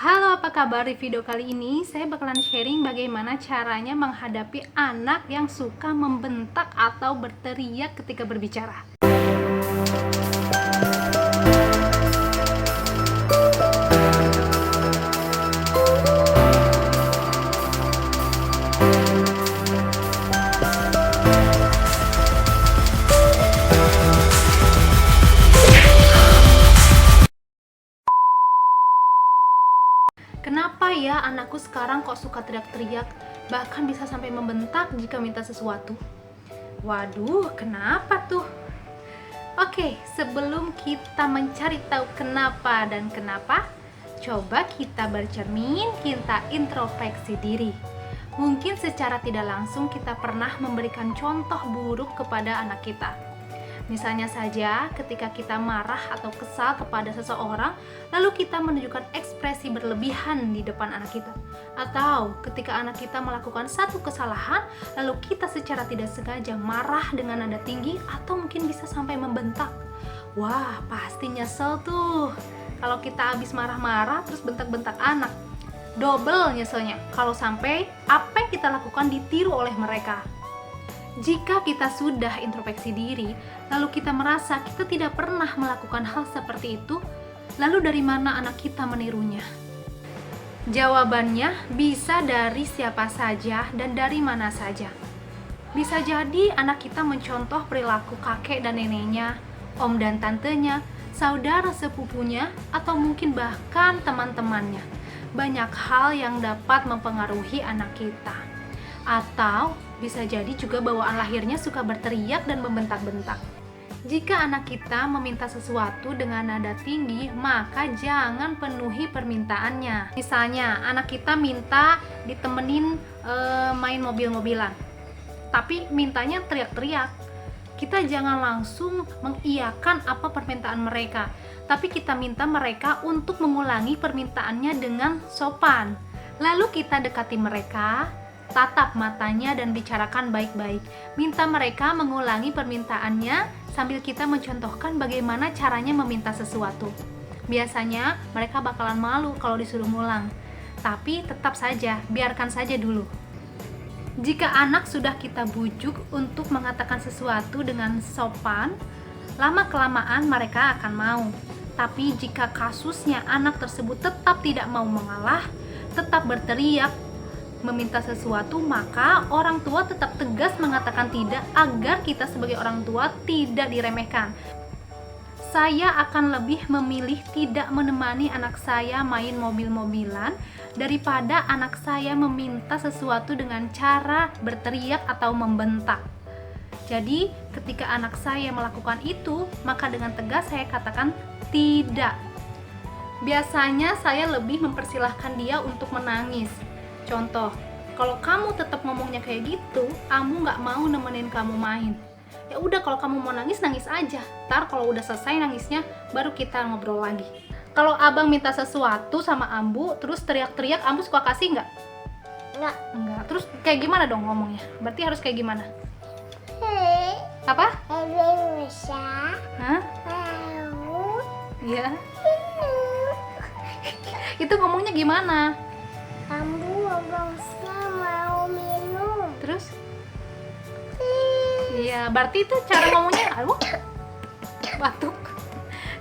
Halo, apa kabar? Di video kali ini saya bakalan sharing bagaimana caranya menghadapi anak yang suka membentak atau berteriak ketika berbicara. Kenapa ya anakku sekarang kok suka teriak-teriak, bahkan bisa sampai membentak jika minta sesuatu? Waduh, kenapa tuh? Oke, sebelum kita mencari tahu kenapa dan kenapa, coba kita bercermin, kita introspeksi diri. Mungkin secara tidak langsung kita pernah memberikan contoh buruk kepada anak kita. Misalnya saja ketika kita marah atau kesal kepada seseorang, lalu kita menunjukkan ekspresi berlebihan di depan anak kita. Atau ketika anak kita melakukan satu kesalahan, lalu kita secara tidak sengaja marah dengan nada tinggi atau mungkin bisa sampai membentak. Wah, pasti nyesel tuh. Kalau kita habis marah-marah terus bentak-bentak anak. Double nyeselnya kalau sampai apa yang kita lakukan ditiru oleh mereka. Jika kita sudah introspeksi diri, lalu kita merasa kita tidak pernah melakukan hal seperti itu, lalu dari mana anak kita menirunya? Jawabannya bisa dari siapa saja dan dari mana saja. Bisa jadi anak kita mencontoh perilaku kakek dan neneknya, om dan tantenya, saudara sepupunya, atau mungkin bahkan teman-temannya. Banyak hal yang dapat mempengaruhi anak kita. Atau bisa jadi juga bawaan lahirnya suka berteriak dan membentak-bentak. Jika anak kita meminta sesuatu dengan nada tinggi, maka jangan penuhi permintaannya. Misalnya, anak kita minta ditemenin main mobil-mobilan, tapi mintanya teriak-teriak. Kita jangan langsung mengiyakan apa permintaan mereka, tapi kita minta mereka untuk mengulangi permintaannya dengan sopan. Lalu kita dekati mereka, tatap matanya dan bicarakan baik-baik. Minta mereka mengulangi permintaannya sambil kita mencontohkan bagaimana caranya meminta sesuatu. Biasanya mereka bakalan malu kalau disuruh ngulang. Tapi tetap saja, biarkan saja dulu. Jika anak sudah kita bujuk untuk mengatakan sesuatu dengan sopan, lama-kelamaan mereka akan mau. Tapi jika kasusnya anak tersebut tetap tidak mau mengalah, tetap berteriak, meminta sesuatu, maka orang tua tetap tegas mengatakan tidak agar kita sebagai orang tua tidak diremehkan. Saya akan lebih memilih tidak menemani anak saya main mobil-mobilan daripada anak saya meminta sesuatu dengan cara berteriak atau membentak. Jadi, ketika anak saya melakukan itu, maka dengan tegas saya katakan tidak. Biasanya saya lebih mempersilahkan dia untuk menangis. Contoh, kalau kamu tetap ngomongnya kayak gitu, kamu nggak mau nemenin kamu main. Ya udah, kalau kamu mau nangis, nangis aja. Ntar kalau udah selesai nangisnya, baru kita ngobrol lagi. Kalau abang minta sesuatu sama Ambu, terus teriak-teriak, Ambu suka kasih nggak? Nggak. Terus kayak gimana dong ngomongnya? Berarti harus kayak gimana? Apa? Hah? Iya. Itu ngomongnya gimana? Ambu, abang mau minum. Terus? Iya, berarti itu cara ngomongnya batuk.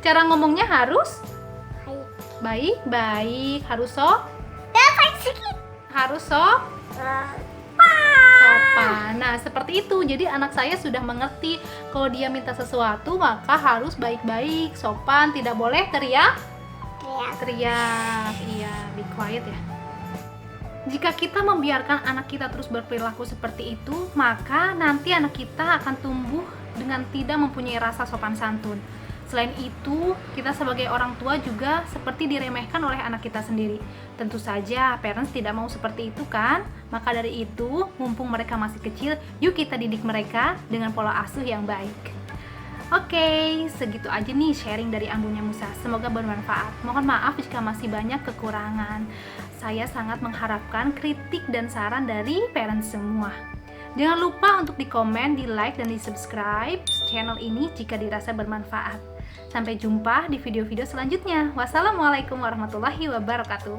Cara ngomongnya harus baik-baik, harus sopan. Nah, seperti itu. Jadi anak saya sudah mengerti kalau dia minta sesuatu maka harus baik-baik, sopan, tidak boleh teriak. Iya, be quiet ya. Jika kita membiarkan anak kita terus berperilaku seperti itu, maka nanti anak kita akan tumbuh dengan tidak mempunyai rasa sopan santun. Selain itu, kita sebagai orang tua juga seperti diremehkan oleh anak kita sendiri. Tentu saja, parents tidak mau seperti itu kan? Maka dari itu, mumpung mereka masih kecil, yuk kita didik mereka dengan pola asuh yang baik. Oke, segitu aja nih sharing dari Ambunya Musa. Semoga bermanfaat. Mohon maaf jika masih banyak kekurangan. Saya sangat mengharapkan kritik dan saran dari parents semua. Jangan lupa untuk di komen, di like, dan di subscribe channel ini jika dirasa bermanfaat. Sampai jumpa di video-video selanjutnya. Wassalamualaikum warahmatullahi wabarakatuh.